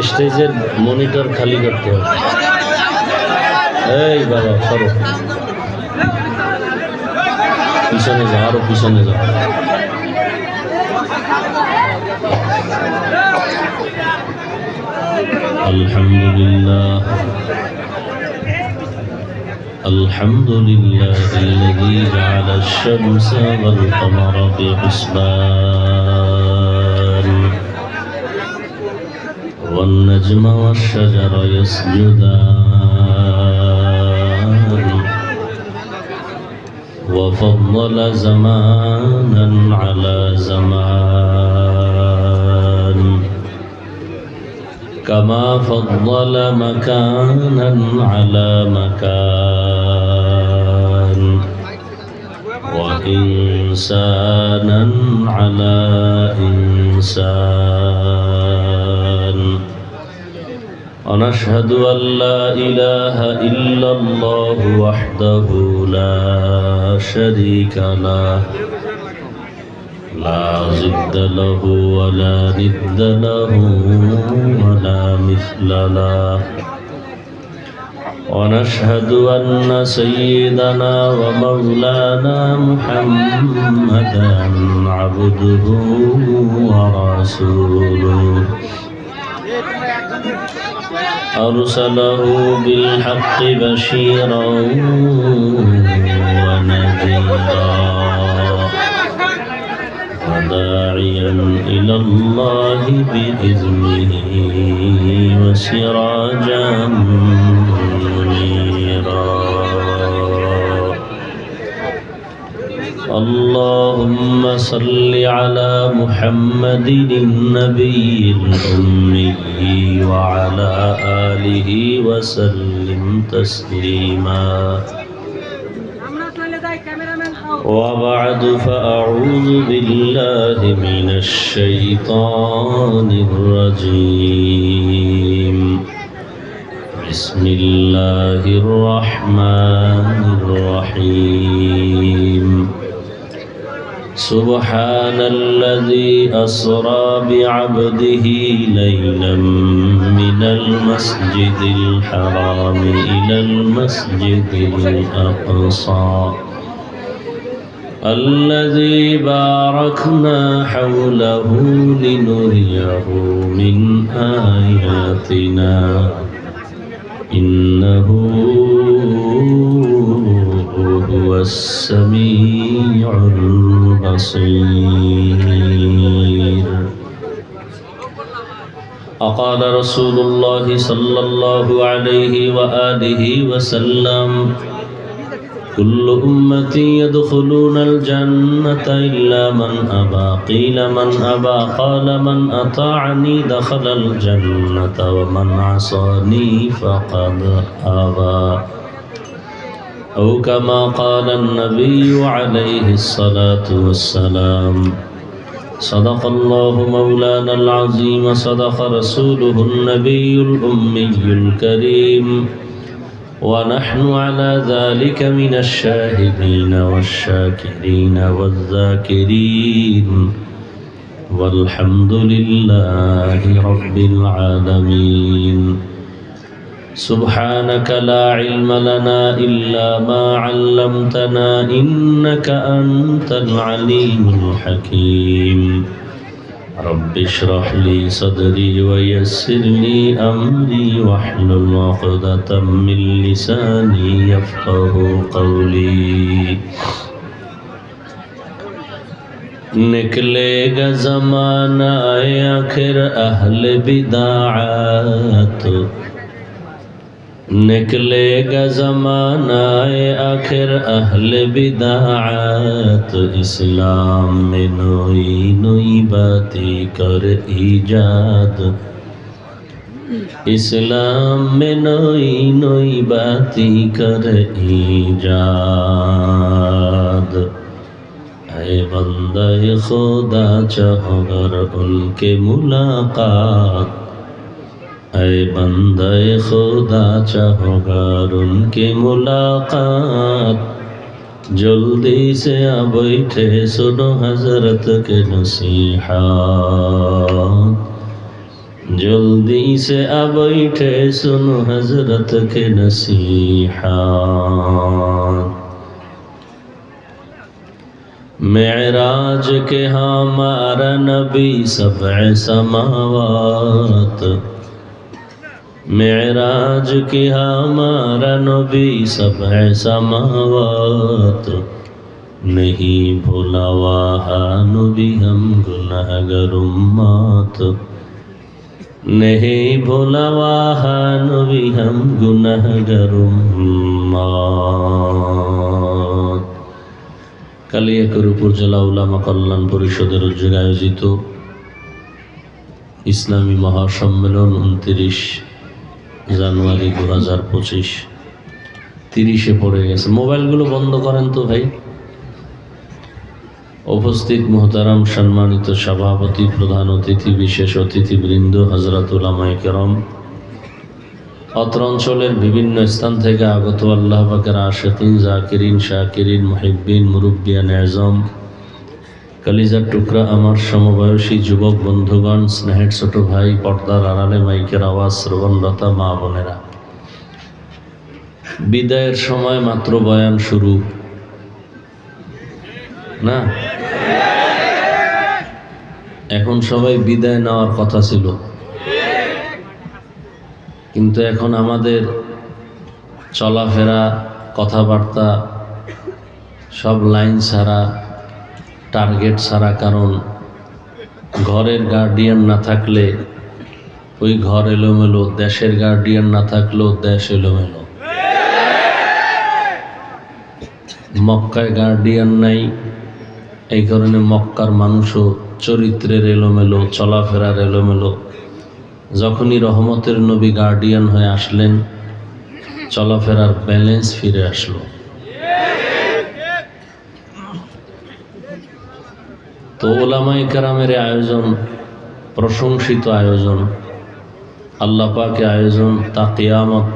স্টেজের মনিটর খালি করতে হবে। এই বাবা সরো, পিছনে যাও, আরো পিছনে যাও। আলহামদুলিল্লাহ الحمد لله الذي جعل الشمس والقمر بحسبان والنجم والشجر يسجدان وفضل زمانا على زمان كما فضل مكانا على مكان وإنسانا على إنسان ونشهد أن لا إله إلا الله وحده لا شريك له لا ضد له ولا ند له ولا مثل له ونشهد أن سيدنا ومولانا محمدا عبده ورسوله أرسله بالحق بشيرا ونذيرا وداعيا إلى الله بإذنه وسراجا منيرا اللهم صل على محمد النبي الأمي وعلى آله وسلم تسليما وبعد فأعوذ بالله من الشيطان الرجيم بسم الله الرحمن الرحيم سبحان الذي أسرى بعبده ليلا من المسجد الحرام إلى المسجد الأقصى الذي باركنا حوله لنريه من آياتنا إنه هو السميع البصير أقال رسول الله صلى الله عليه وآله وسلم كل أمتي يدخلون الجنة إلا من أبى قيل من أبى قال من أطاعني دخل الجنة ومن عصاني فقد أبى أو كما قال النبي عليه الصلاة والسلام صدق الله مولانا العظيم صدق رسوله النبي الأمي الكريم ونحن على ذلك من الشاهدين والشاكرين والذاكرين والحمد لله رب العالمين سبحانك لا علم لنا إلا ما علمتنا إنك أنت العليم الحكيم رب اشرح لي صدري ويسر لي أمري واحلل عقدة من لساني يفقه قولي निकलेगा ज़माना आखिर अहले बिदाअत निकलेगा ज़माना आखिर अहले बिदाअत इस्लाम में नई नई बातें कर ईजाद इस्लाम में नई नई बातें कर ईजाद ऐ बंदा खुदा चाहकर उनके मुलाकात ऐ बंदा खुदा चाहकर उनके मुलाकात जल्दी से आ बैठे सुनो हजरत के नसीहत जल्दी से अब बैठे सुनो हजरत के नसीहत। मेराज के हमारा नबी सबअ समावात, मेराज के हमारा नबी सबअ समावात, नहीं भूला वहाँ नबी हम गुनहगार उम्मत, नहीं भूला वहाँ नबी हम गुनहगार उम्मत। কালিয়াকৈর উপজেলা উলামা কল্যাণ পরিষদের উদ্যোগে আয়োজিত ইসলামী মহাসম্মেলন 29 জানুয়ারি 2025 30-এ পড়ে গেছে। মোবাইলগুলো বন্ধ করেন তো ভাই। উপস্থিত মুহতারাম সম্মানিত সভাপতি, প্রধান অতিথি, বিশেষ অতিথিবৃন্দ, হযরত উলামায়ে কেরাম, অত্র অঞ্চলের বিভিন্ন স্থান থেকে আগত আল্লাহ পাকের আশিকিন, জাকিরিন, শাকিরিন, মুহিব্বিন, মুরব্বিয়ান আযম, কলিজার টুকরা আমার সমবয়সী যুবক বন্ধুগণ, স্নেহের ছোট ভাই, পর্দার আড়ালে মাইকের আওয়াজ শ্রবণরতা মা বোনেরা, বিদায়ের সময় মাত্র বয়ান শুরু না, এখন সবাই বিদায় নেওয়ার কথা ছিল, কিন্তু এখন আমাদের চলাফেরা, কথাবার্তা সব লাইন ছাড়া, টার্গেট ছাড়া। কারণ ঘরের গার্ডিয়ান না থাকলে ওই ঘর এলোমেলো, দেশের গার্ডিয়ান না থাকলেও দেশ এলোমেলো। মক্কায় গার্ডিয়ান নাই, এই কারণে মক্কার মানুষও চরিত্রের এলোমেলো, চলাফেরার এলোমেলো। যখনই রহমতের নবী গার্ডিয়ান হয়ে আসলেন, চলাফেরার ব্যালেন্স ফিরে আসলো। তো উলামায়ে কেরামের আয়োজন, প্রশংসিত আয়োজন, আল্লাহ পাকের আয়োজন, তা কিয়ামত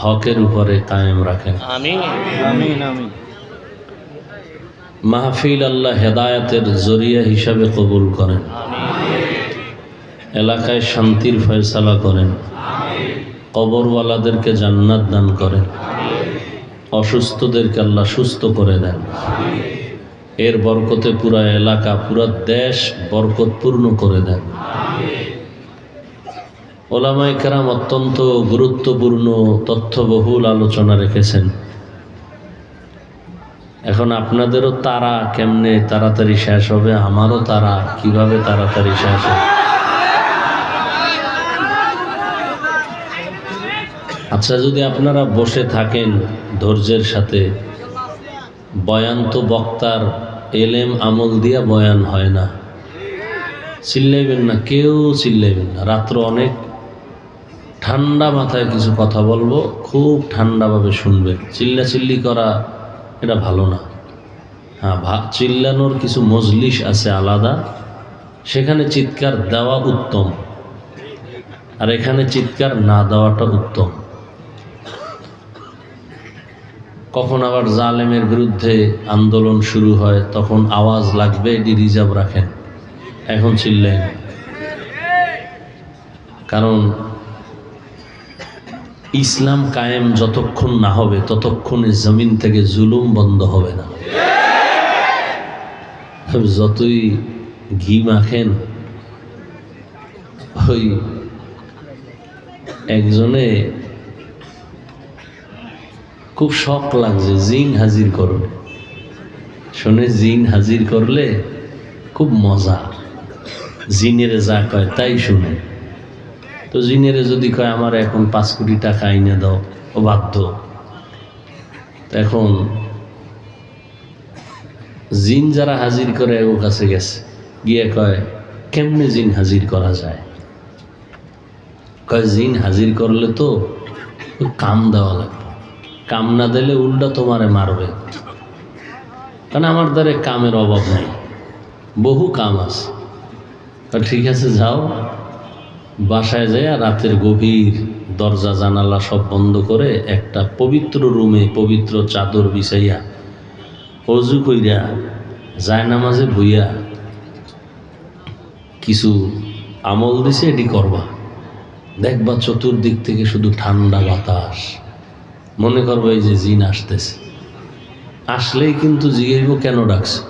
হকের উপরে কায়েম রাখেন। আমিন আমিন আমিন। মাহফিল আল্লাহ হেদায়েতের জরিয়া হিসাবে কবুল করেন। এলাকায় শান্তির ফয়সালা করেন। কবরওয়ালাদেরকে জান্নাত দান করেন। অসুস্থদেরকে আল্লাহ সুস্থ করে দেন। এর বরকতে পুরা এলাকা, পুরা দেশ বরকতপূর্ণ করে দেন। উলামায়ে কেরাম অত্যন্ত গুরুত্বপূর্ণ তথ্যবহুল আলোচনা রেখেছেন। এখন আপনাদেরও তারা কেমনে তাড়াতাড়ি শেষ হবে, আমারও তারা কিভাবে তাড়াতাড়ি শেষ হবে। আচ্ছা, যদি আপনারা বসে থাকেন ধৈর্যের সাথে, বয়ান তো বক্তার এলেম আমল দিয়া বয়ান হয় না। চিল্লাইবেন না, কেউ চিল্লাইবেন না। রাত্র অনেক ঠান্ডা মাথায় কিছু কথা বলবো, খুব ঠান্ডাভাবে শুনবেন। চিল্লাচিল্লি করা এটা ভালো না। হ্যাঁ, চিল্লানোর কিছু মজলিস আছে আলাদা, সেখানে চিৎকার দেওয়া উত্তম, আর এখানে চিৎকার না দেওয়াটা উত্তম। কখন আবার জালেমের বিরুদ্ধে আন্দোলন শুরু হয়, তখন আওয়াজ লাগবে, এটি রিজার্ভ রাখেন, এখন চিল্লেন। কারণ ইসলাম কায়েম যতক্ষণ না হবে ততক্ষণে জমিন থেকে জুলুম বন্ধ হবে না। যতই ঘি মাখেন, ওই একজনে খুব শখ লাগছে, জিন হাজির করবে। শুনে জিন হাজির করলে খুব মজা, জিনেরে যা কয় তাই শুনে। তো জিনেরে যদি কয় আমার এখন 5 কোটি টাকা আইনে দাও, ও বাধ্য। এখন জিন যারা হাজির করে ও কাছে গেছে, গিয়ে কয় কেমনে জিন হাজির করা যায়। কয় জিন হাজির করলে তো কাম দেওয়া লাগবে, কাম না দিলে উল্টা তোমারে মারবে। কারণ আমার দ্বারে কামের অভাব নেই, বহু কাম আছে। ঠিক আছে, যাও, বাসায় যায় রাতের গভীর দরজা জানালা সব বন্ধ করে একটা পবিত্র রুমে পবিত্র চাদর বিছাইয়া অজু কইরা জায়নামাজে বইয়া কিছু আমল দিছে, এটি করবা। দেখবা চতুর্দিক থেকে শুধু ঠান্ডা বাতাস, মনে করবো এই যে জিন আসতেছে। আসলেই কিন্তু জিজ্ঞেস কেন ডাকছে,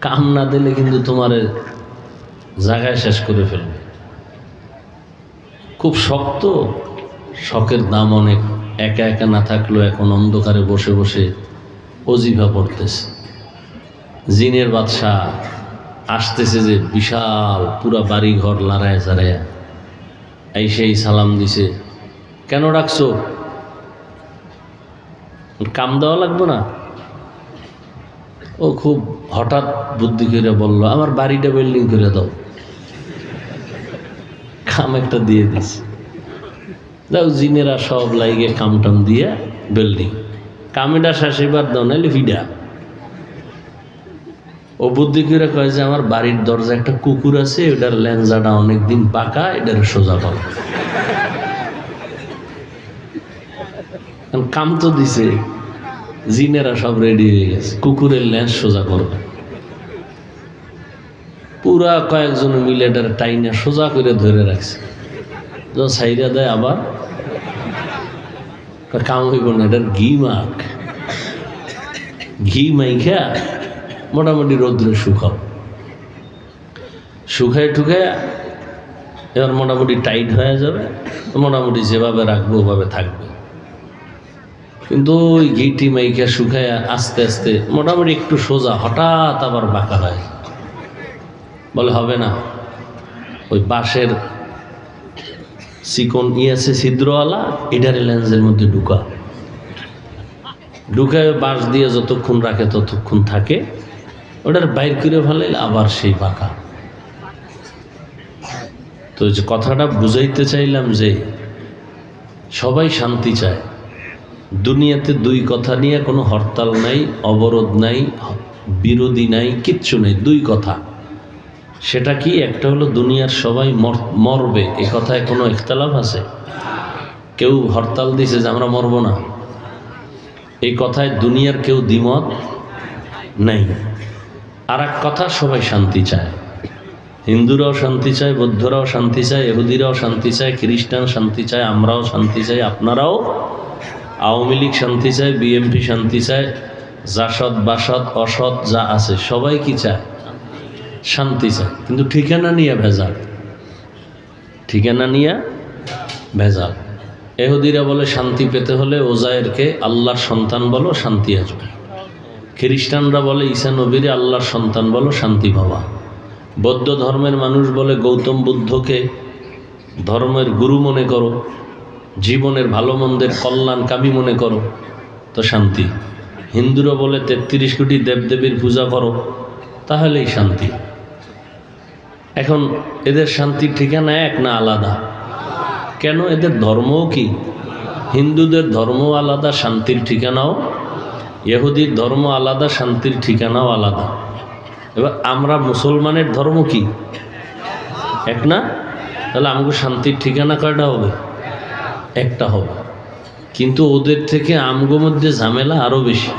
কাম না দিলে কিন্তু তোমার জায়গায় শেষ করে ফেলবে। খুব শক্ত, শখের দাম অনেক। একা একা না থাকলেও এখন অন্ধকারে বসে বসে অজিফা পড়তেছে। জিনের বাদশা আসতেছে যে বিশাল, পুরা বাড়ি ঘর লড়ায় চাড়ায়, এই সেই সালাম দিছে। কেন ডাকছো? কাম দেওয়া লাগবে না? ও খুব হঠাৎ বুদ্ধি করে বলল, আমার বাড়িটা বিল্ডিং করে দাও। কাম একটা দিয়ে দিছে। যাও, জিনেরা সব লাইগে কাম টাম দিয়ে বিল্ডিং। কামেটা শেষ, এবার দাও, নাইলে ভিডা। ও বুদ্ধি করে কয় যে আমার বাড়ির দরজা একটা কুকুর আছে, এটার লেঞ্জাটা অনেকদিন পাকা, এটার সোজা করো। কাম তো দিছে, জিনেরা সব রেডি হয়ে গেছে, কুকুরের লেন্স সোজা করবে। পুরা কয়েকজন মিলে এটার টাইনা সোজা করে ধরে রাখছে। যখন সাইরা দেয় আবার কাম হইব না, এটার ঘি মাখ, ঘি মাইখা মোটামুটি রৌদ্রে শুকাও। শুকায় টুকায় এবার মোটামুটি টাইট হয়ে যাবে, মোটামুটি যেভাবে রাখবো ওভাবে থাকবে। কিন্তু ওই ঘিটি মাইকা শুকায় আস্তে আস্তে মোটামুটি একটু সোজা, হঠাৎ আবার বাঁকা হয়। বলে হবে না, ওই বাঁশের চিকন আছে ছিদ্রওয়ালা, এটার লেন্সের মধ্যে ঢুকায় বাঁশ দিয়ে যতক্ষণ রাখে ততক্ষণ থাকে, ওটার বাইর করে ফেলাইলে আবার সেই বাঁকা। তো যে কথাটা বুঝাইতে চাইলাম যে সবাই শান্তি চায়। দুনিয়াতে দুই কথা নিয়ে কোনো হরতাল নাই, অবরোধ নাই, বিরোধী নাই, কিচ্ছু নেই। দুই কথা, সেটা কি? একটা হলো দুনিয়ার সবাই মরবে, এ কথায় কোনো ইখতিলাফ আছে? কেউ হরতাল দিছে যে আমরা মরবো না, এই কথায় দুনিয়ার কেউ দ্বিমত নাই। আর এক কথা, সবাই শান্তি চায়। হিন্দুরাও শান্তি চায়, বৌদ্ধরাও শান্তি চায়, ইহুদিরাও শান্তি চায়, খ্রিস্টান শান্তি চায়, আমরাও শান্তি চাই, আপনারাও। আওয়ামী লীগ শান্তি চায়, বিএনপি শান্তি চায়, জাসদ বাসদ অসৎ যা আছে সবাই কি চায়? শান্তি চায়। কিন্তু ঠিকানা নিয়ে ভেজাল, ঠিকানা নিয়ে ভেজাল। ইহুদিরা বলে শান্তি পেতে হলে ওজায়েরকে আল্লাহর সন্তান বলো, শান্তি আসবে। খ্রিস্টানরা বলে ঈসা নবীরে আল্লাহর সন্তান বলো, শান্তি পাওয়া। বৌদ্ধ ধর্মের মানুষ বলে গৌতম বুদ্ধকে ধর্মের গুরু মনে করো, জীবনের ভালো মন্দের কল্যাণকামী মনে করো, তো শান্তি। হিন্দুরা বলে ৩৩ কোটি দেবদেবীর পূজা করো, তাহলেই শান্তি। এখন এদের শান্তির ঠিকানা এক না আলাদা? কেন? এদের ধর্মও কি? হিন্দুদের ধর্ম আলাদা, শান্তির ঠিকানাও। ইহুদির ধর্ম আলাদা, শান্তির ঠিকানাও আলাদা। এবার আমরা মুসলমানের ধর্ম কি? এক না? তাহলে আমাকে শান্তির ঠিকানা কয়টা হবে? একটা হবে। কিন্তু ওদের থেকে আমগো মধ্যে ঝামেলা আরো বেশি।